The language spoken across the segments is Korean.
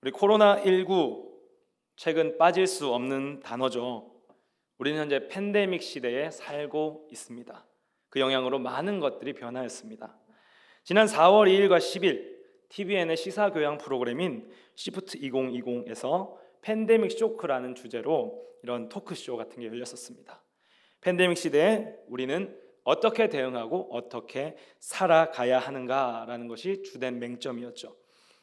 우리 코로나19 최근 빠질 수 없는 단어죠. 우리는 현재 팬데믹 시대에 살고 있습니다. 그 영향으로 많은 것들이 변화했습니다. 지난 4월 2일과 10일 TVN의 시사교양 프로그램인 시프트 2020에서 팬데믹 쇼크라는 주제로 이런 토크쇼 같은 게 열렸었습니다. 팬데믹 시대에 우리는 어떻게 대응하고 어떻게 살아가야 하는가라는 것이 주된 맹점이었죠.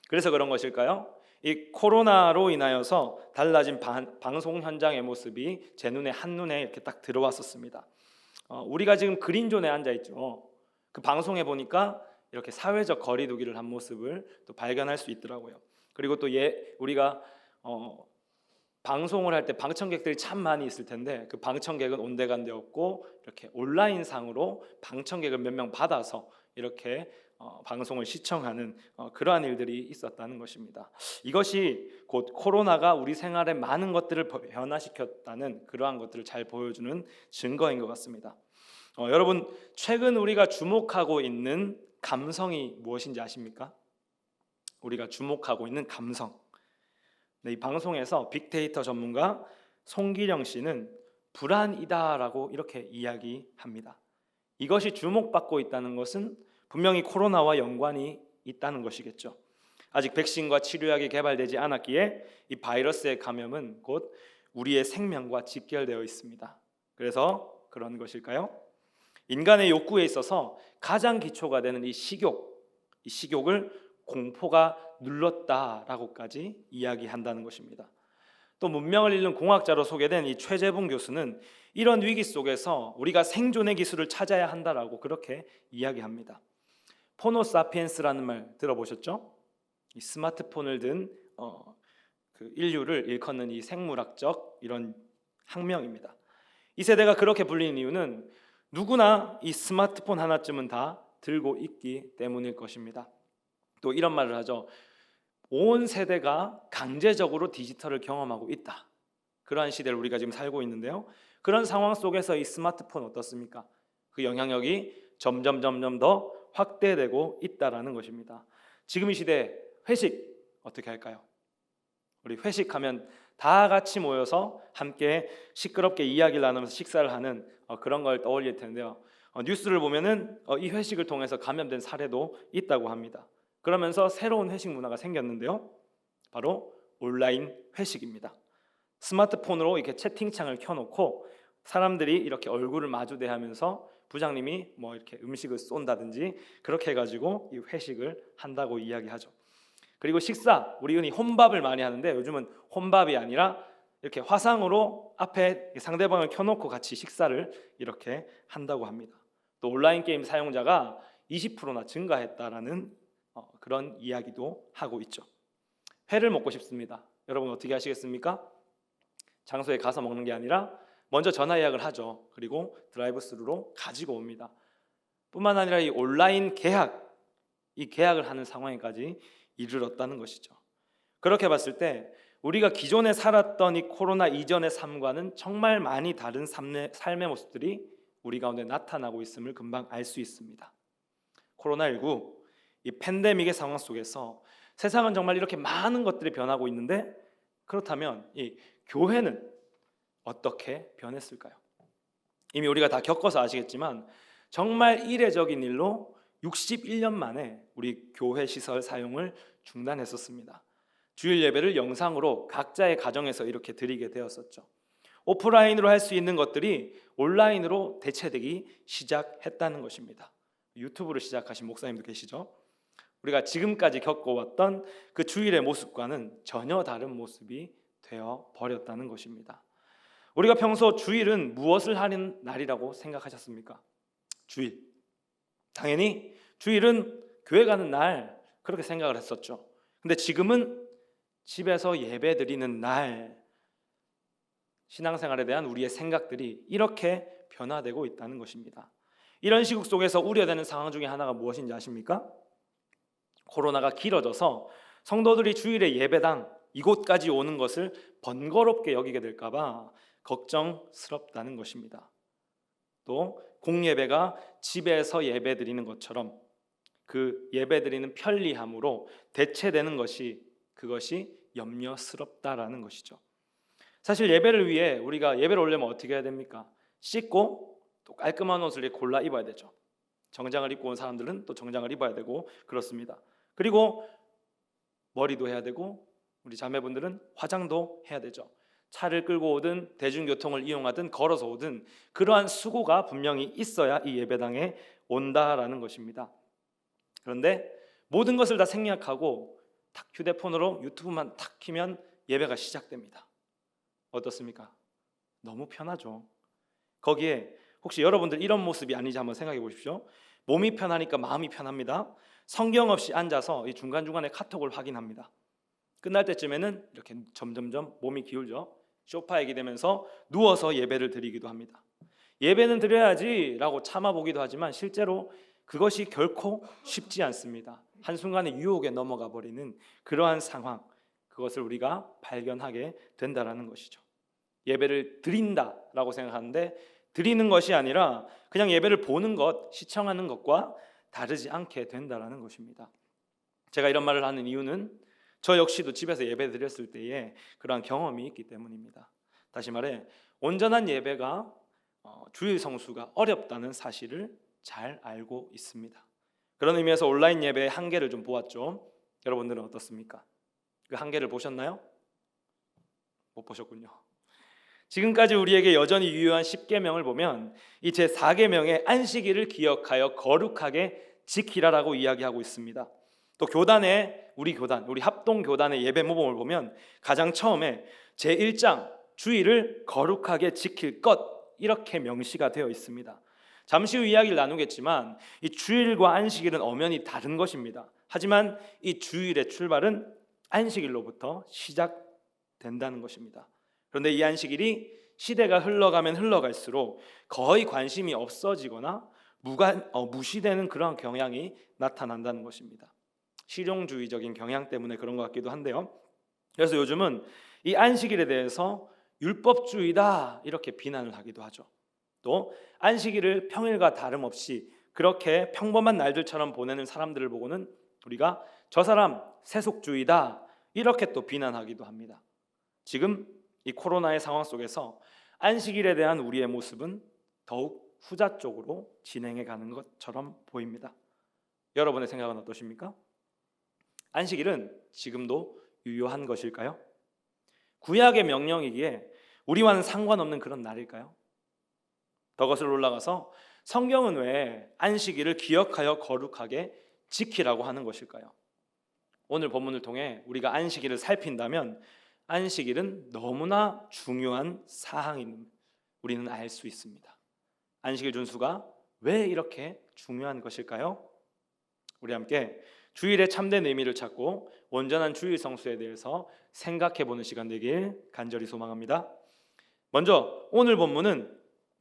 그래서 그런 것일까요? 이 코로나로 인하여서 달라진 방송 현장의 모습이 제 눈에 한눈에 이렇게 딱 들어왔었습니다. 우리가 지금 그린존에 앉아 있죠. 그 방송에 보니까 이렇게 사회적 거리두기를 한 모습을 또 발견할 수 있더라고요. 그리고 또 우리가 방송을 할 때 방청객들이 참 많이 있을 텐데 그 방청객은 온데간데 없고 이렇게 온라인상으로 방청객을 몇 명 받아서 이렇게 방송을 시청하는 그러한 일들이 있었다는 것입니다. 이것이 곧 코로나가 우리 생활에 많은 것들을 변화시켰다는 그러한 것들을 잘 보여주는 증거인 것 같습니다. 여러분, 최근 우리가 주목하고 있는 감성이 무엇인지 아십니까? 우리가 주목하고 있는 감성. 네, 이 방송에서 빅데이터 전문가 송기령 씨는 불안이다라고 이렇게 이야기합니다. 이것이 주목받고 있다는 것은 분명히 코로나와 연관이 있다는 것이겠죠. 아직 백신과 치료약이 개발되지 않았기에 이 바이러스의 감염은 곧 우리의 생명과 직결되어 있습니다. 그래서 그런 것일까요? 인간의 욕구에 있어서 가장 기초가 되는 이 식욕을 공포가 눌렀다라고까지 이야기한다는 것입니다. 또 문명을 잃는 공학자로 소개된 이 최재봉 교수는 이런 위기 속에서 우리가 생존의 기술을 찾아야 한다라고 그렇게 이야기합니다. 포노사피엔스라는 말 들어보셨죠? 이 스마트폰을 든 그 인류를 일컫는 이 생물학적 이런 학명입니다. 이 세대가 그렇게 불리는 이유는 누구나 이 스마트폰 하나쯤은 다 들고 있기 때문일 것입니다. 또 이런 말을 하죠. 온 세대가 강제적으로 디지털을 경험하고 있다. 그러한 시대를 우리가 지금 살고 있는데요. 그런 상황 속에서 이 스마트폰 어떻습니까? 그 영향력이 점점 더 확대되고 있다라는 것입니다. 지금 이 시대 회식 어떻게 할까요? 우리 회식하면 다 같이 모여서 함께 시끄럽게 이야기를 나누면서 식사를 하는 그런 걸 떠올릴 텐데요. 뉴스를 보면은 이 회식을 통해서 감염된 사례도 있다고 합니다. 그러면서 새로운 회식 문화가 생겼는데요. 바로 온라인 회식입니다. 스마트폰으로 이렇게 채팅창을 켜놓고 사람들이 이렇게 얼굴을 마주대하면서 부장님이 뭐 이렇게 음식을 쏜다든지 그렇게 해가지고 이 회식을 한다고 이야기하죠. 그리고 식사, 우리 흔히 혼밥을 많이 하는데 요즘은 혼밥이 아니라 이렇게 화상으로 앞에 상대방을 켜놓고 같이 식사를 이렇게 한다고 합니다. 또 온라인 게임 사용자가 20%나 증가했다라는 그런 이야기도 하고 있죠. 회를 먹고 싶습니다. 여러분 어떻게 하시겠습니까? 장소에 가서 먹는 게 아니라 먼저 전화 예약을 하죠. 그리고 드라이브 스루로 가지고 옵니다. 뿐만 아니라 이 온라인 이 계약을 하는 상황에까지 이르렀다는 것이죠. 그렇게 봤을 때 우리가 기존에 살았던 이 코로나 이전의 삶과는 정말 많이 다른 삶의 모습들이 우리 가운데 나타나고 있음을 금방 알 수 있습니다. 코로나19 이 팬데믹의 상황 속에서 세상은 정말 이렇게 많은 것들이 변하고 있는데 그렇다면 이 교회는 어떻게 변했을까요? 이미 우리가 다 겪어서 아시겠지만 정말 이례적인 일로 61년 만에 우리 교회 시설 사용을 중단했었습니다. 주일 예배를 영상으로 각자의 가정에서 이렇게 드리게 되었었죠. 오프라인으로 할 수 있는 것들이 온라인으로 대체되기 시작했다는 것입니다. 유튜브를 시작하신 목사님도 계시죠? 우리가 지금까지 겪어왔던 그 주일의 모습과는 전혀 다른 모습이 되어 버렸다는 것입니다. 우리가 평소 주일은 무엇을 하는 날이라고 생각하셨습니까? 주일. 당연히 주일은 교회 가는 날 그렇게 생각을 했었죠. 근데 지금은 집에서 예배 드리는 날, 신앙생활에 대한 우리의 생각들이 이렇게 변화되고 있다는 것입니다. 이런 시국 속에서 우려되는 상황 중에 하나가 무엇인지 아십니까? 코로나가 길어져서 성도들이 주일에 예배당 이곳까지 오는 것을 번거롭게 여기게 될까 봐 걱정스럽다는 것입니다. 또 공예배가 집에서 예배 드리는 것처럼 그 예배 드리는 편리함으로 대체되는 것이 그것이 염려스럽다라는 것이죠. 사실 예배를 위해 우리가 예배를 올려면 어떻게 해야 됩니까? 씻고 또 깔끔한 옷을 골라 입어야 되죠. 정장을 입고 온 사람들은 또 정장을 입어야 되고 그렇습니다. 그리고 머리도 해야 되고 우리 자매분들은 화장도 해야 되죠. 차를 끌고 오든 대중교통을 이용하든 걸어서 오든 그러한 수고가 분명히 있어야 이 예배당에 온다라는 것입니다. 그런데 모든 것을 다 생략하고 탁 휴대폰으로 유튜브만 탁 키면 예배가 시작됩니다. 어떻습니까? 너무 편하죠. 거기에 혹시 여러분들 이런 모습이 아닌지 한번 생각해 보십시오. 몸이 편하니까 마음이 편합니다. 성경 없이 앉아서 이 중간중간에 카톡을 확인합니다. 끝날 때쯤에는 이렇게 점점점 몸이 기울죠. 소파에 기대면서 누워서 예배를 드리기도 합니다. 예배는 드려야지 라고 참아보기도 하지만 실제로 그것이 결코 쉽지 않습니다. 한순간에 유혹에 넘어가 버리는 그러한 상황, 그것을 우리가 발견하게 된다는 것이죠. 예배를 드린다라고 생각하는데 드리는 것이 아니라 그냥 예배를 보는 것, 시청하는 것과 다르지 않게 된다는 것입니다. 제가 이런 말을 하는 이유는 저 역시도 집에서 예배 드렸을 때에 그러한 경험이 있기 때문입니다. 다시 말해 온전한 예배가 주일 성수가 어렵다는 사실을 잘 알고 있습니다. 그런 의미에서 온라인 예배의 한계를 좀 보았죠. 여러분들은 어떻습니까? 그 한계를 보셨나요? 못 보셨군요. 지금까지 우리에게 여전히 유효한 10계명을 보면 이 제4계명의 안식일을 기억하여 거룩하게 지키라라고 이야기하고 있습니다. 또 교단의 우리 합동 교단의 예배 모범을 보면 가장 처음에 제1장 주일을 거룩하게 지킬 것 이렇게 명시가 되어 있습니다. 잠시 후 이야기를 나누겠지만 이 주일과 안식일은 엄연히 다른 것입니다. 하지만 이 주일의 출발은 안식일로부터 시작된다는 것입니다. 그런데 이 안식일이 시대가 흘러가면 흘러갈수록 거의 관심이 없어지거나 무시되는 그런 경향이 나타난다는 것입니다. 실용주의적인 경향 때문에 그런 것 같기도 한데요. 그래서 요즘은 이 안식일에 대해서 율법주의다 이렇게 비난을 하기도 하죠. 또 안식일을 평일과 다름없이 그렇게 평범한 날들처럼 보내는 사람들을 보고는 우리가 저 사람 세속주의다 이렇게 또 비난하기도 합니다. 지금 이 코로나의 상황 속에서 안식일에 대한 우리의 모습은 더욱 후자 쪽으로 진행해 가는 것처럼 보입니다. 여러분의 생각은 어떠십니까? 안식일은 지금도 유효한 것일까요? 구약의 명령이기에 우리와는 상관없는 그런 날일까요? 더 거슬러 올라가서 성경은 왜 안식일을 기억하여 거룩하게 지키라고 하는 것일까요? 오늘 본문을 통해 우리가 안식일을 살핀다면 안식일은 너무나 중요한 사항인 우리는 알 수 있습니다. 안식일 준수가 왜 이렇게 중요한 것일까요? 우리 함께 주일의 참된 의미를 찾고 온전한 주일 성수에 대해서 생각해 보는 시간 되길 간절히 소망합니다. 먼저 오늘 본문은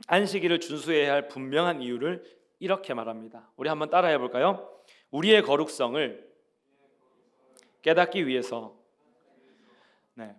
안식일을 준수해야 할 분명한 이유를 이렇게 말합니다. 우리 한번 따라해 볼까요? 우리의 거룩성을 깨닫기 위해서.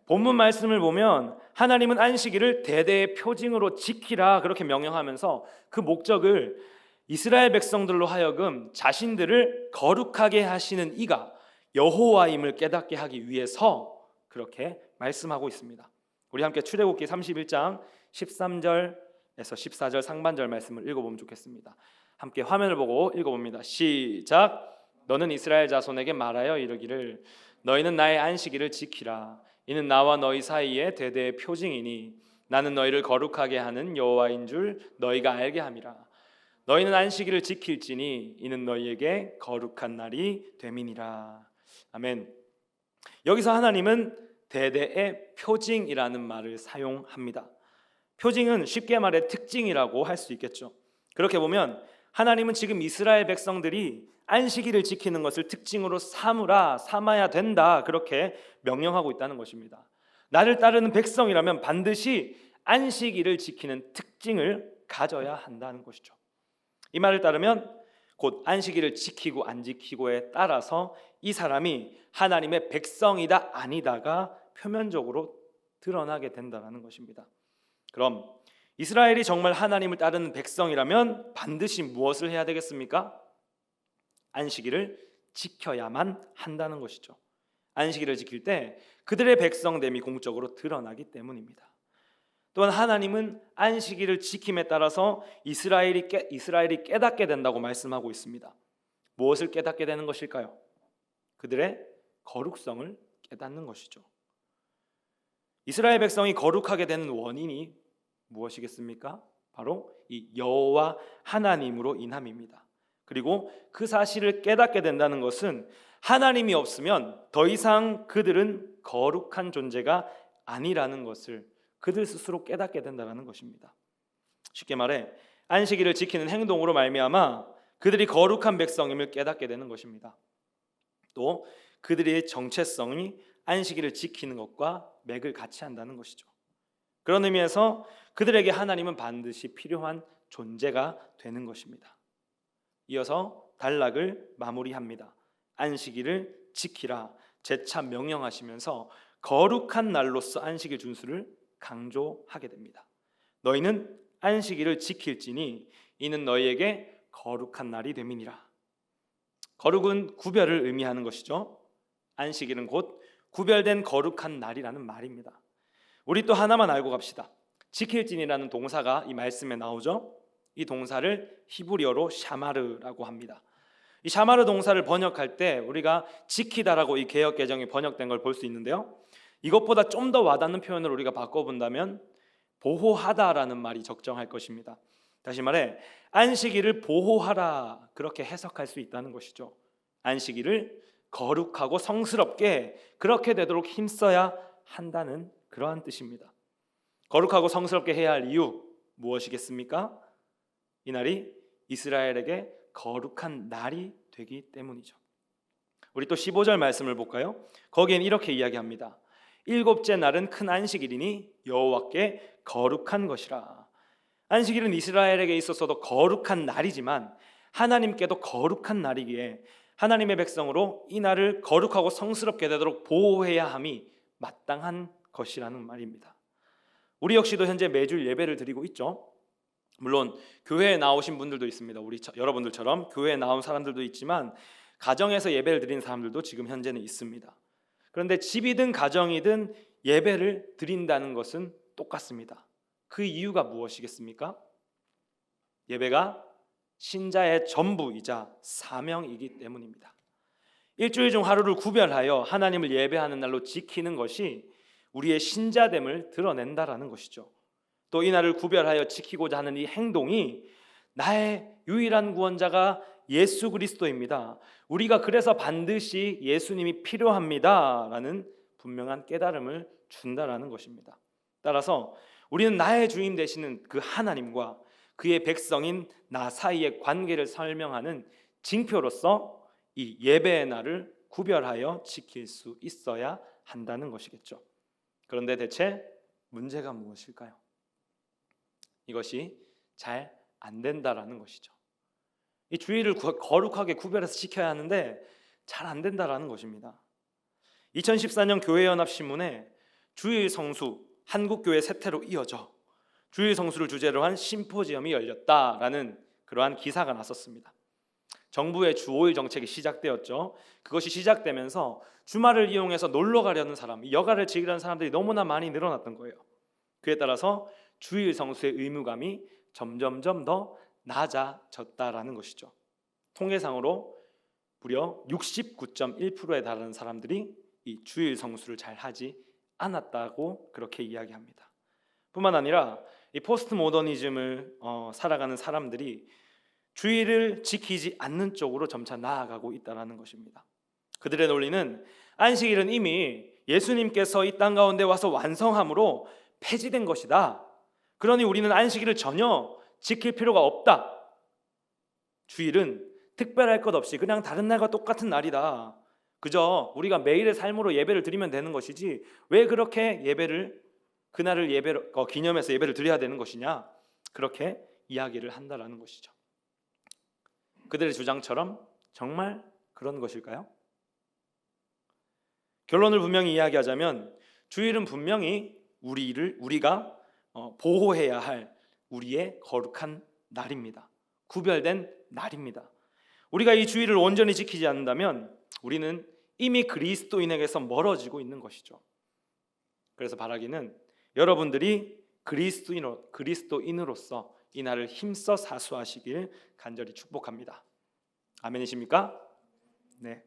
본문 말씀을 보면 하나님은 안식일을 대대의 표징으로 지키라 그렇게 명령하면서 그 목적을 이스라엘 백성들로 하여금 자신들을 거룩하게 하시는 이가 여호와임을 깨닫게 하기 위해서 그렇게 말씀하고 있습니다. 우리 함께 출애굽기 31장 13절에서 14절 상반절 말씀을 읽어보면 좋겠습니다. 함께 화면을 보고 읽어봅니다. 시작. 너는 이스라엘 자손에게 말하여 이르기를 너희는 나의 안식일을 지키라. 이는 나와 너희 사이에 대대의 표징이니 나는 너희를 거룩하게 하는 여호와인 줄 너희가 알게 함이라. 너희는 안식일을 지킬지니 이는 너희에게 거룩한 날이 됨이니라. 아멘. 여기서 하나님은 대대의 표징이라는 말을 사용합니다. 표징은 쉽게 말해 특징이라고 할 수 있겠죠. 그렇게 보면 하나님은 지금 이스라엘 백성들이 안식일을 지키는 것을 특징으로 삼아야 된다 그렇게 명령하고 있다는 것입니다. 나를 따르는 백성이라면 반드시 안식일을 지키는 특징을 가져야 한다는 것이죠. 이 말을 따르면 곧 안식일을 지키고 안 지키고에 따라서 이 사람이 하나님의 백성이다 아니다가 표면적으로 드러나게 된다는 것입니다. 그럼 이스라엘이 정말 하나님을 따르는 백성이라면 반드시 무엇을 해야 되겠습니까? 안식일을 지켜야만 한다는 것이죠. 안식일을 지킬 때 그들의 백성됨이 공적으로 드러나기 때문입니다. 또한 하나님은 안식일을 지킴에 따라서 이스라엘이 깨닫게 된다고 말씀하고 있습니다. 무엇을 깨닫게 되는 것일까요? 그들의 거룩성을 깨닫는 것이죠. 이스라엘 백성이 거룩하게 되는 원인이 무엇이겠습니까? 바로 이 여호와 하나님으로 인함입니다. 그리고 그 사실을 깨닫게 된다는 것은 하나님이 없으면 더 이상 그들은 거룩한 존재가 아니라는 것을 그들 스스로 깨닫게 된다는 것입니다. 쉽게 말해 안식일을 지키는 행동으로 말미암아 그들이 거룩한 백성임을 깨닫게 되는 것입니다. 또 그들의 정체성이 안식일을 지키는 것과 맥을 같이 한다는 것이죠. 그런 의미에서 그들에게 하나님은 반드시 필요한 존재가 되는 것입니다. 이어서 단락을 마무리합니다. 안식일을 지키라 재차 명령하시면서 거룩한 날로서 안식일 준수를 강조하게 됩니다. 너희는 안식일을 지킬지니 이는 너희에게 거룩한 날이 됨이니라. 거룩은 구별을 의미하는 것이죠. 안식일은 곧 구별된 거룩한 날이라는 말입니다. 우리 또 하나만 알고 갑시다. 지킬지니라는 동사가 이 말씀에 나오죠. 이 동사를 히브리어로 샤마르라고 합니다. 이 샤마르 동사를 번역할 때 우리가 지키다라고 이 개역 개정이 번역된 걸 볼 수 있는데요. 이것보다 좀 더 와닿는 표현을 우리가 바꿔본다면 보호하다라는 말이 적정할 것입니다. 다시 말해 안식일을 보호하라 그렇게 해석할 수 있다는 것이죠. 안식일을 거룩하고 성스럽게 그렇게 되도록 힘써야 한다는 그러한 뜻입니다. 거룩하고 성스럽게 해야 할 이유 무엇이겠습니까? 이 날이 이스라엘에게 거룩한 날이 되기 때문이죠. 우리 또 15절 말씀을 볼까요? 거기엔 이렇게 이야기합니다. 일곱째 날은 큰 안식일이니 여호와께 거룩한 것이라. 안식일은 이스라엘에게 있어서도 거룩한 날이지만 하나님께도 거룩한 날이기에 하나님의 백성으로 이 날을 거룩하고 성스럽게 되도록 보호해야 함이 마땅한 것이라는 말입니다. 우리 역시도 현재 매주 예배를 드리고 있죠. 물론 교회에 나오신 분들도 있습니다. 여러분들처럼 교회에 나온 사람들도 있지만 가정에서 예배를 드리는 사람들도 지금 현재는 있습니다. 그런데 집이든 가정이든 예배를 드린다는 것은 똑같습니다. 그 이유가 무엇이겠습니까? 예배가 신자의 전부이자 사명이기 때문입니다. 일주일 중 하루를 구별하여 하나님을 예배하는 날로 지키는 것이 우리의 신자됨을 드러낸다라는 것이죠. 또 이 날을 구별하여 지키고자 하는 이 행동이 나의 유일한 구원자가 예수 그리스도입니다. 우리가 그래서 반드시 예수님이 필요합니다라는 분명한 깨달음을 준다라는 것입니다. 따라서 우리는 나의 주인 되시는 그 하나님과 그의 백성인 나 사이의 관계를 설명하는 징표로서 이 예배의 날을 구별하여 지킬 수 있어야 한다는 것이겠죠. 그런데 대체 문제가 무엇일까요? 이것이 잘 안 된다라는 것이죠. 이 주일을 거룩하게 구별해서 지켜야 하는데 잘 안 된다라는 것입니다. 2014년 교회연합신문에 주일 성수 한국교회 세태로 이어져 주일 성수를 주제로 한 심포지엄이 열렸다라는 그러한 기사가 났었습니다. 정부의 주 5일 정책이 시작되었죠. 그것이 시작되면서 주말을 이용해서 놀러 가려는 사람, 여가를 즐기려는 사람들이 너무나 많이 늘어났던 거예요. 그에 따라서 주일 성수의 의무감이 점점점 더 낮아졌다라는 것이죠. 통계상으로 무려 69.1%에 달하는 사람들이 이 주일 성수를 잘 하지 않았다고 그렇게 이야기합니다. 뿐만 아니라 이 포스트 모더니즘을 살아가는 사람들이 주일을 지키지 않는 쪽으로 점차 나아가고 있다는 것입니다. 그들의 논리는 안식일은 이미 예수님께서 이 땅 가운데 와서 완성함으로 폐지된 것이다. 그러니 우리는 안식일을 전혀 지킬 필요가 없다. 주일은 특별할 것 없이 그냥 다른 날과 똑같은 날이다. 그저 우리가 매일의 삶으로 예배를 드리면 되는 것이지 왜 그렇게 그날을 예배로 기념해서 예배를 드려야 되는 것이냐, 그렇게 이야기를 한다라는 것이죠. 그들의 주장처럼 정말 그런 것일까요? 결론을 분명히 이야기하자면 주일은 분명히 우리가 보호해야 할 우리의 거룩한 날입니다. 구별된 날입니다. 우리가 이 주일을 온전히 지키지 않는다면 우리는 이미 그리스도인에게서 멀어지고 있는 것이죠. 그래서 바라기는 여러분들이 그리스도인으로서 이 날을 힘써 사수하시길 간절히 축복합니다. 아멘이십니까? 네.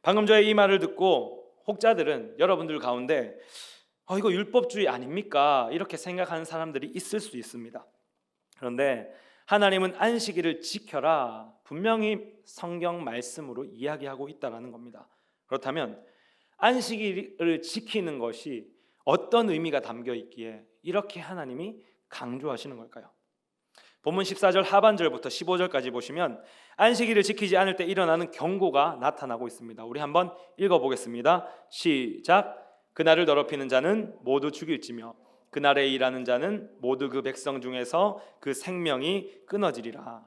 방금 저의 이 말을 듣고 혹자들은 여러분들 가운데 이거 율법주의 아닙니까? 이렇게 생각하는 사람들이 있을 수 있습니다. 그런데 하나님은 안식일을 지켜라 분명히 성경 말씀으로 이야기하고 있다는 겁니다. 그렇다면 안식일을 지키는 것이 어떤 의미가 담겨 있기에 이렇게 하나님이 강조하시는 걸까요? 본문 14절 하반절부터 15절까지 보시면 안식일을 지키지 않을 때 일어나는 경고가 나타나고 있습니다. 우리 한번 읽어보겠습니다. 시작. 그날을 더럽히는 자는 모두 죽일지며 그날에 일하는 자는 모두 그 백성 중에서 그 생명이 끊어지리라.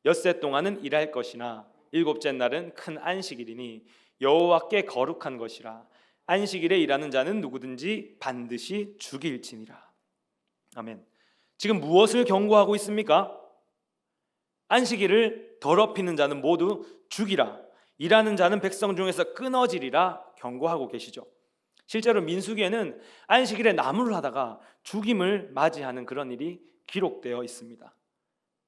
엿새 동안은 일할 것이나 일곱째 날은 큰 안식일이니 여호와께 거룩한 것이라. 안식일에 일하는 자는 누구든지 반드시 죽일지니라. 아멘. 지금 무엇을 경고하고 있습니까? 안식일을 더럽히는 자는 모두 죽이라. 일하는 자는 백성 중에서 끊어지리라 경고하고 계시죠. 실제로 민수기에는 안식일에 나무를 하다가 죽임을 맞이하는 그런 일이 기록되어 있습니다.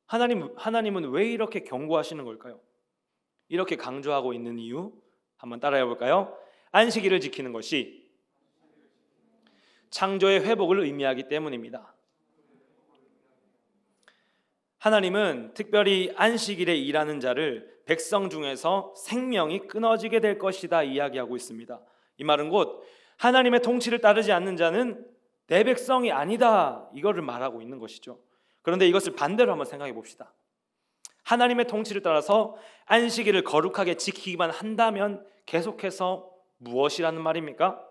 하나님은 왜 이렇게 경고하시는 걸까요? 이렇게 강조하고 있는 이유 한번 따라해 볼까요? 안식일을 지키는 것이 창조의 회복을 의미하기 때문입니다. 하나님은 특별히 안식일에 일하는 자를 백성 중에서 생명이 끊어지게 될 것이다 이야기하고 있습니다. 이 말은 곧 하나님의 통치를 따르지 않는 자는 내 백성이 아니다 이거를 말하고 있는 것이죠. 그런데 이것을 반대로 한번 생각해 봅시다. 하나님의 통치를 따라서 안식일을 거룩하게 지키기만 한다면 계속해서 무엇이라는 말입니까?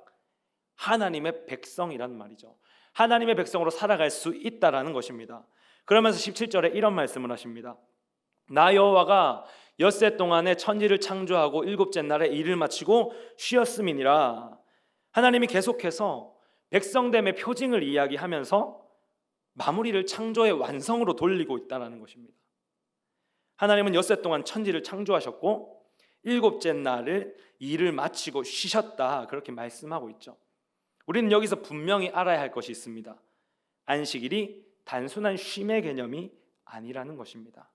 하나님의 백성이라는 말이죠. 하나님의 백성으로 살아갈 수 있다라는 것입니다. 그러면서 17절에 이런 말씀을 하십니다. 나 여호와가 엿새 동안에 천지를 창조하고 일곱째 날에 일을 마치고 쉬었음이니라. 하나님이 계속해서 백성됨의 표징을 이야기하면서 마무리를 창조의 완성으로 돌리고 있다는 것입니다. 하나님은 엿새 동안 천지를 창조하셨고 일곱째 날을 일을 마치고 쉬셨다 그렇게 말씀하고 있죠. 우리는 여기서 분명히 알아야 할 것이 있습니다. 안식일이 단순한 쉼의 개념이 아니라는 것입니다.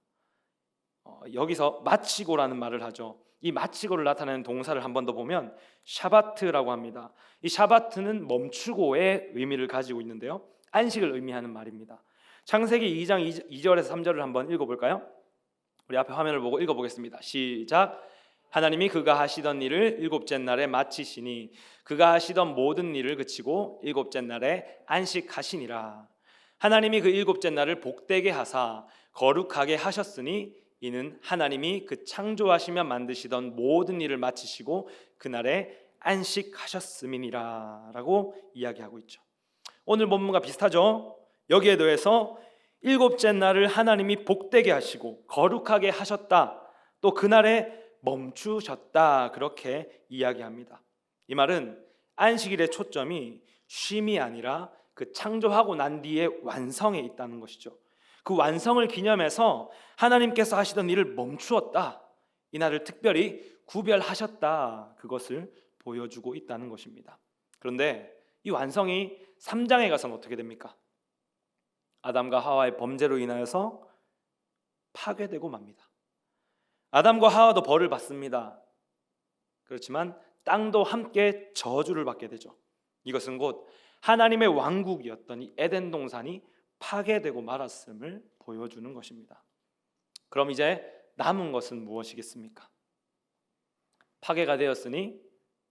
여기서 마치고라는 말을 하죠. 이 마치고를 나타내는 동사를 한 번 더 보면 샤바트라고 합니다. 이 샤바트는 멈추고의 의미를 가지고 있는데요, 안식을 의미하는 말입니다. 창세기 2장 2절에서 3절을 한번 읽어볼까요? 우리 앞에 화면을 보고 읽어보겠습니다. 시작. 하나님이 그가 하시던 일을 일곱째 날에 마치시니 그가 하시던 모든 일을 그치고 일곱째 날에 안식하시니라. 하나님이 그 일곱째 날을 복되게 하사 거룩하게 하셨으니 이는 하나님이 그 창조하시며 만드시던 모든 일을 마치시고 그날에 안식하셨음이니라 라고 이야기하고 있죠. 오늘 본문과 비슷하죠. 여기에 더해서 일곱째 날을 하나님이 복되게 하시고 거룩하게 하셨다, 또 그날에 멈추셨다 그렇게 이야기합니다. 이 말은 안식일의 초점이 쉼이 아니라 그 창조하고 난 뒤에 완성에 있다는 것이죠. 그 완성을 기념해서 하나님께서 하시던 일을 멈추었다, 이 날을 특별히 구별하셨다, 그것을 보여주고 있다는 것입니다. 그런데 이 완성이 3장에 가서는 어떻게 됩니까? 아담과 하와의 범죄로 인하여서 파괴되고 맙니다. 아담과 하와도 벌을 받습니다. 그렇지만 땅도 함께 저주를 받게 되죠. 이것은 곧 하나님의 왕국이었던 이 에덴 동산이 파괴되고 말았음을 보여주는 것입니다. 그럼 이제 남은 것은 무엇이겠습니까? 파괴가 되었으니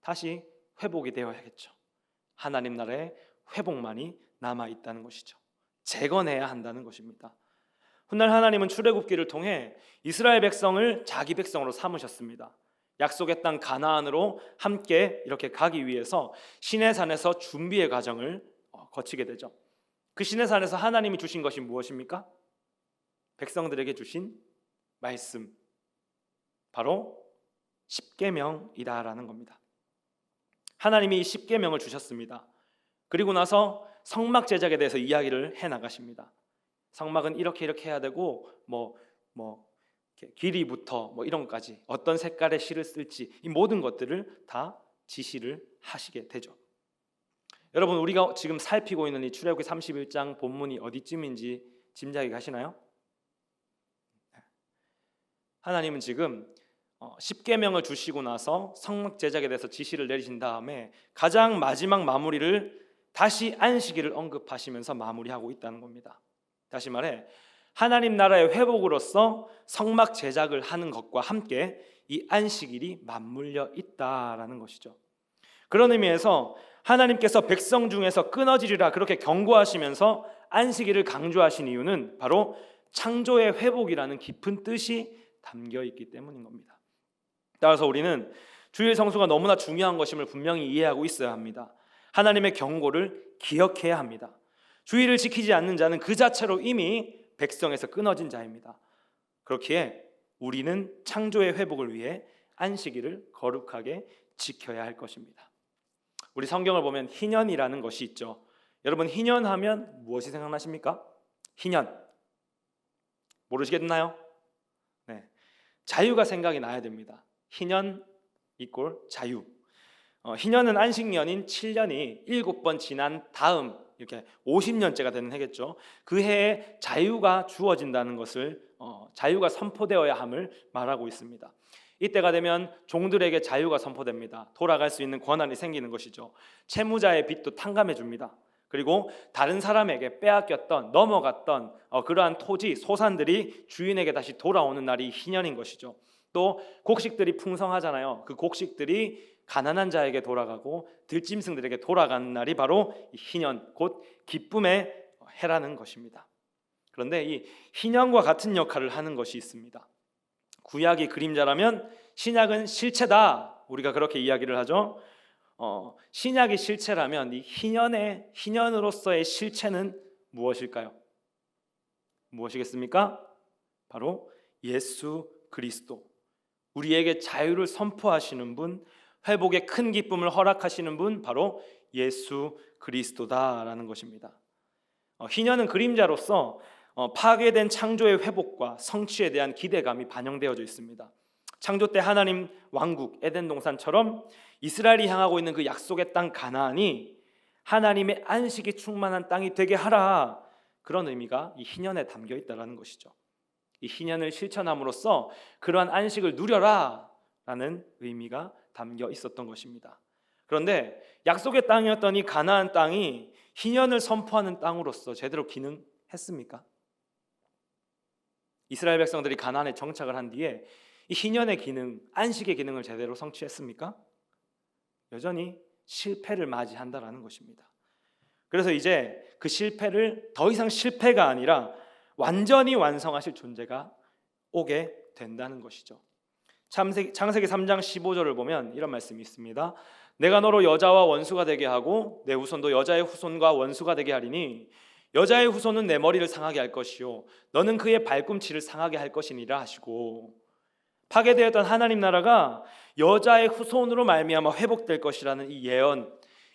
다시 회복이 되어야겠죠. 하나님 나라의 회복만이 남아 있다는 것이죠. 재건해야 한다는 것입니다. 훗날 하나님은 출애굽기를 통해 이스라엘 백성을 자기 백성으로 삼으셨습니다. 약속의 땅 가나안으로 함께 이렇게 가기 위해서 시내산에서 준비의 과정을 거치게 되죠. 그 시내산에서 하나님이 주신 것이 무엇입니까? 백성들에게 주신 말씀, 바로 십계명이다라는 겁니다. 하나님이 십계명을 주셨습니다. 그리고 나서 성막 제작에 대해서 이야기를 해 나가십니다. 성막은 이렇게 해야 되고 이렇게 길이부터 뭐 이런 것까지 어떤 색깔의 실을 쓸지 이 모든 것들을 다 지시를 하시게 되죠. 여러분, 우리가 지금 살피고 있는 이 출애굽기 31장 본문이 어디쯤인지 짐작이 가시나요? 하나님은 지금 10계명을 주시고 나서 성막 제작에 대해서 지시를 내리신 다음에 가장 마지막 마무리를 다시 안식일을 언급하시면서 마무리하고 있다는 겁니다. 다시 말해 하나님 나라의 회복으로서 성막 제작을 하는 것과 함께 이 안식일이 맞물려 있다라는 것이죠. 그런 의미에서 하나님께서 백성 중에서 끊어지리라 그렇게 경고하시면서 안식일을 강조하신 이유는 바로 창조의 회복이라는 깊은 뜻이 담겨 있기 때문인 겁니다. 따라서 우리는 주일 성수가 너무나 중요한 것임을 분명히 이해하고 있어야 합니다. 하나님의 경고를 기억해야 합니다. 주일을 지키지 않는 자는 그 자체로 이미 백성에서 끊어진 자입니다. 그렇기에 우리는 창조의 회복을 위해 안식일을 거룩하게 지켜야 할 것입니다. 우리 성경을 보면 희년이라는 것이 있죠. 여러분, 희년하면 무엇이 생각나십니까? 희년 모르시겠나요? 네, 자유가 생각이 나야 됩니다. 희년 이꼴 자유. 희년은 안식년인 7년이 7번 지난 다음 이렇게 50년째가 되는 해겠죠. 그 해에 자유가 주어진다는 것을 자유가 선포되어야 함을 말하고 있습니다. 이때가 되면 종들에게 자유가 선포됩니다. 돌아갈 수 있는 권한이 생기는 것이죠. 채무자의 빚도 탕감해 줍니다. 그리고 다른 사람에게 빼앗겼던 넘어갔던 그러한 토지 소산들이 주인에게 다시 돌아오는 날이 희년인 것이죠. 또 곡식들이 풍성하잖아요. 그 곡식들이 가난한 자에게 돌아가고 들짐승들에게 돌아가는 날이 바로 희년, 곧 기쁨의 해라는 것입니다. 그런데 이 희년과 같은 역할을 하는 것이 있습니다. 구약이 그림자라면 신약은 실체다. 우리가 그렇게 이야기를 하죠. 신약이 실체라면 이 희년으로서의 실체는 무엇일까요? 무엇이겠습니까? 바로 예수 그리스도. 우리에게 자유를 선포하시는 분, 회복의 큰 기쁨을 허락하시는 분, 바로 예수 그리스도다라는 것입니다. 희년은 그림자로서 파괴된 창조의 회복과 성취에 대한 기대감이 반영되어져 있습니다. 창조 때 하나님 왕국 에덴 동산처럼 이스라엘이 향하고 있는 그 약속의 땅 가나안이 하나님의 안식이 충만한 땅이 되게 하라, 그런 의미가 이 희년에 담겨 있다는 것이죠. 이 희년을 실천함으로써 그러한 안식을 누려라 라는 의미가 담겨 있었던 것입니다. 그런데 약속의 땅이었던 이 가나안 땅이 희년을 선포하는 땅으로서 제대로 기능했습니까? 이스라엘 백성들이 가나안에 정착을 한 뒤에 이 희년의 기능, 안식의 기능을 제대로 성취했습니까? 여전히 실패를 맞이한다라는 것입니다. 그래서 이제 그 실패를 더 이상 실패가 아니라 완전히 완성하실 존재가 오게 된다는 것이죠. 창세기 3장 15절을 보면 이런 말씀이 있습니다. 내가 너로 여자와 원수가 되게 하고 내 후손도 여자의 후손과 원수가 되게 하리니 여자의 후손은 내 머리를 상하게 할 것이요 너는 그의 발꿈치를 상하게 할 것이니라 하시고, 파괴되었던 하나님 나라가 여자의 후손으로 말미암아 회복될 것이라는 이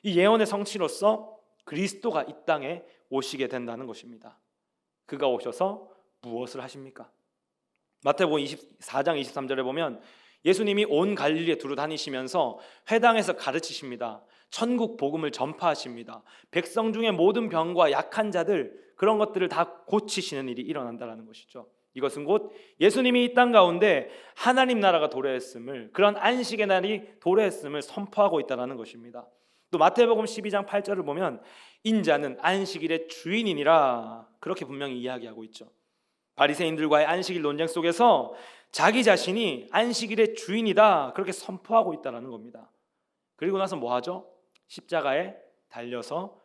예언의 성취로서 그리스도가 이 땅에 오시게 된다는 것입니다. 그가 오셔서 무엇을 하십니까? 마태복음 24장 23절에 보면 예수님이 온 갈릴리에 두루 다니시면서 회당에서 가르치십니다. 천국 복음을 전파하십니다. 백성 중에 모든 병과 약한 자들, 그런 것들을 다 고치시는 일이 일어난다는 것이죠. 이것은 곧 예수님이 이 땅 가운데 하나님 나라가 도래했음을, 그런 안식의 날이 도래했음을 선포하고 있다는 것입니다. 또 마태복음 12장 8절을 보면 인자는 안식일의 주인이니라, 그렇게 분명히 이야기하고 있죠. 바리새인들과의 안식일 논쟁 속에서 자기 자신이 안식일의 주인이다, 그렇게 선포하고 있다는 겁니다. 그리고 나서 뭐 하죠? 십자가에 달려서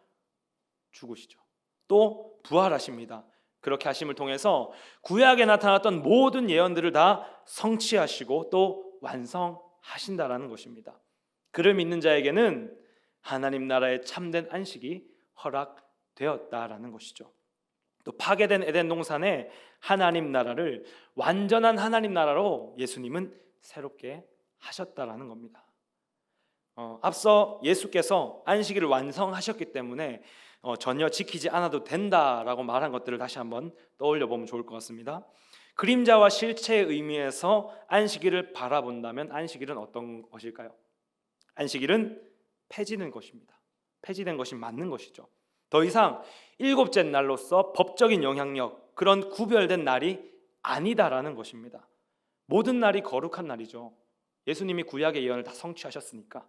죽으시죠. 또 부활하십니다. 그렇게 하심을 통해서 구약에 나타났던 모든 예언들을 다 성취하시고 또 완성하신다라는 것입니다. 그를 믿는 자에게는 하나님 나라의 참된 안식이 허락되었다라는 것이죠. 또 파괴된 에덴 동산에 하나님 나라를 완전한 하나님 나라로 예수님은 새롭게 하셨다라는 겁니다. 앞서 예수께서 안식일을 완성하셨기 때문에 전혀 지키지 않아도 된다라고 말한 것들을 다시 한번 떠올려 보면 좋을 것 같습니다. 그림자와 실체의 의미에서 안식일을 바라본다면 안식일은 어떤 것일까요? 안식일은 폐지된 것입니다. 폐지된 것이 맞는 것이죠. 더 이상 일곱째 날로서 법적인 영향력, 그런 구별된 날이 아니다라는 것입니다. 모든 날이 거룩한 날이죠. 예수님이 구약의 예언을 다 성취하셨으니까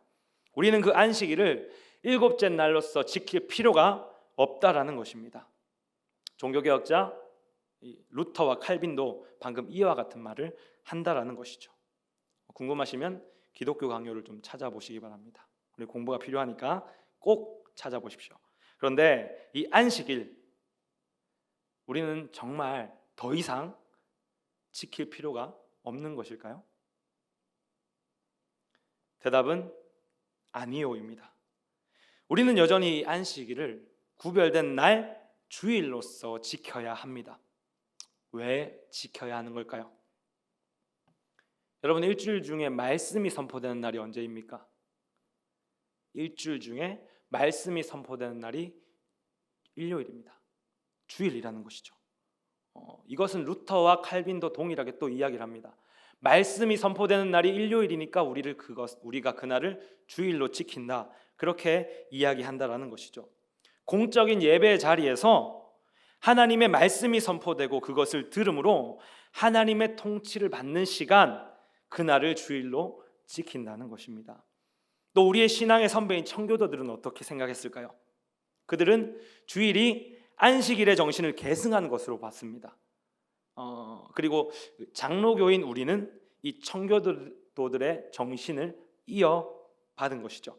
우리는 그 안식일을 일곱째 날로서 지킬 필요가 없다라는 것입니다. 종교개혁자 루터와 칼빈도 방금 이와 같은 말을 한다라는 것이죠. 궁금하시면 기독교 강요를 좀 찾아보시기 바랍니다. 우리 공부가 필요하니까 꼭 찾아보십시오. 그런데 이 안식일, 우리는 정말 더 이상 지킬 필요가 없는 것일까요? 대답은 아니요입니다. 우리는 여전히 이 안식일을 구별된 날 주일로서 지켜야 합니다. 왜 지켜야 하는 걸까요? 여러분, 일주일 중에 말씀이 선포되는 날이 언제입니까? 일주일 중에 말씀이 선포되는 날이 일요일입니다. 주일이라는 것이죠. 이것은 루터와 칼빈도 동일하게 또 이야기를 합니다. 말씀이 선포되는 날이 일요일이니까 우리가 그날을 주일로 지킨다, 그렇게 이야기한다라는 것이죠. 공적인 예배 자리에서 하나님의 말씀이 선포되고 그것을 들음으로 하나님의 통치를 받는 시간, 그날을 주일로 지킨다는 것입니다. 또 우리의 신앙의 선배인 청교도들은 어떻게 생각했을까요? 그들은 주일이 안식일의 정신을 계승한 것으로 봤습니다. 그리고 장로교인 우리는 이 청교도들의 정신을 이어받은 것이죠.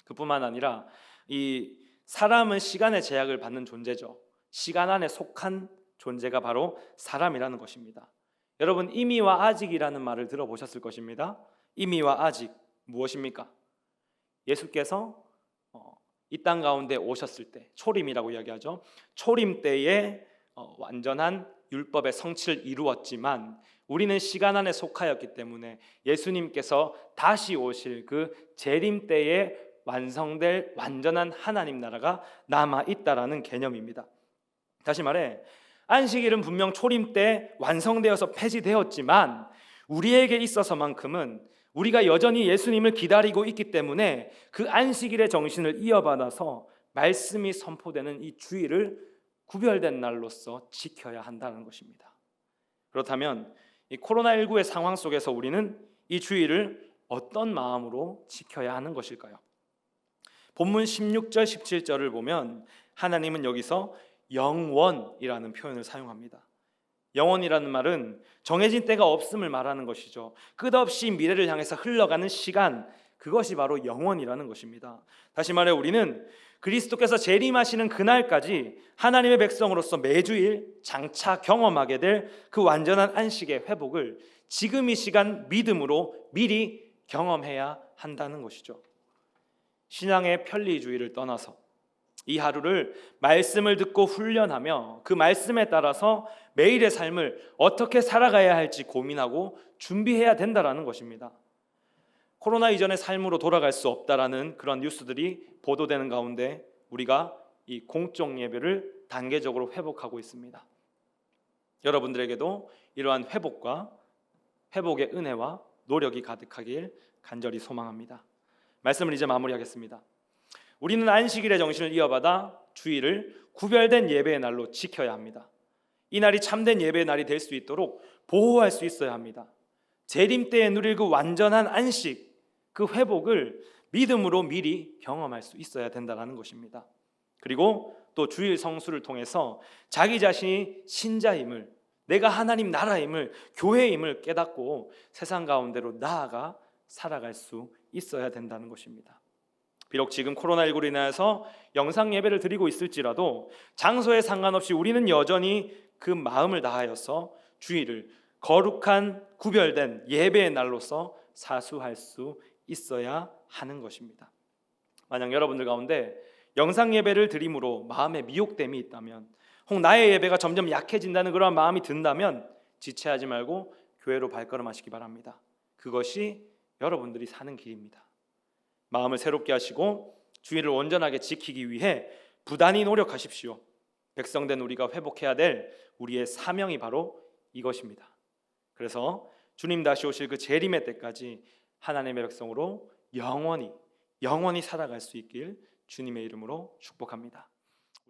그뿐만 아니라 이 사람은 시간의 제약을 받는 존재죠. 시간 안에 속한 존재가 바로 사람이라는 것입니다. 여러분, 이미와 아직이라는 말을 들어보셨을 것입니다. 이미와 아직 무엇입니까? 예수께서 이 땅 가운데 오셨을 때, 초림이라고 이야기하죠. 초림 때에 완전한 율법의 성취를 이루었지만 우리는 시간 안에 속하였기 때문에 예수님께서 다시 오실 그 재림 때에 완성될 완전한 하나님 나라가 남아 있다라는 개념입니다. 다시 말해, 안식일은 분명 초림 때 완성되어서 폐지되었지만 우리에게 있어서만큼은 우리가 여전히 예수님을 기다리고 있기 때문에 그 안식일의 정신을 이어받아서 말씀이 선포되는 이 주일을 구별된 날로서 지켜야 한다는 것입니다. 그렇다면 이 코로나19의 상황 속에서 우리는 이 주일을 어떤 마음으로 지켜야 하는 것일까요? 본문 16절 17절을 보면 하나님은 여기서 영원이라는 표현을 사용합니다. 영원이라는 말은 정해진 때가 없음을 말하는 것이죠. 끝없이 미래를 향해서 흘러가는 시간, 그것이 바로 영원이라는 것입니다. 다시 말해 우리는 그리스도께서 재림하시는 그날까지 하나님의 백성으로서 매주일 장차 경험하게 될 그 완전한 안식의 회복을 지금 이 시간 믿음으로 미리 경험해야 한다는 것이죠. 신앙의 편리주의를 떠나서 이 하루를 말씀을 듣고 훈련하며 그 말씀에 따라서 매일의 삶을 어떻게 살아가야 할지 고민하고 준비해야 된다라는 것입니다. 코로나 이전의 삶으로 돌아갈 수 없다라는 그런 뉴스들이 보도되는 가운데 우리가 이 공적 예배를 단계적으로 회복하고 있습니다. 여러분들에게도 이러한 회복의 은혜와 노력이 가득하길 간절히 소망합니다. 말씀을 이제 마무리하겠습니다. 우리는 안식일의 정신을 이어받아 주일을 구별된 예배의 날로 지켜야 합니다. 이 날이 참된 예배의 날이 될 수 있도록 보호할 수 있어야 합니다. 재림 때에 누릴 그 완전한 안식, 그 회복을 믿음으로 미리 경험할 수 있어야 된다는 것입니다. 그리고 또 주일 성수를 통해서 자기 자신이 신자임을, 내가 하나님 나라임을, 교회임을 깨닫고 세상 가운데로 나아가 살아갈 수 있어야 된다는 것입니다. 비록 지금 코로나19로 인해서 영상 예배를 드리고 있을지라도 장소에 상관없이 우리는 여전히 그 마음을 다하여서 주일을 거룩한 구별된 예배의 날로서 사수할 수 있어야 하는 것입니다. 만약 여러분들 가운데 영상 예배를 드림으로 마음에 미혹됨이 있다면, 혹 나의 예배가 점점 약해진다는 그런 마음이 든다면 지체하지 말고 교회로 발걸음하시기 바랍니다. 그것이 여러분들이 사는 길입니다. 마음을 새롭게 하시고 주일을 온전하게 지키기 위해 부단히 노력하십시오. 백성된 우리가 회복해야 될 우리의 사명이 바로 이것입니다. 그래서 주님 다시 오실 그 재림의 때까지 하나님의 백성으로 영원히 살아갈 수 있길 주님의 이름으로 축복합니다.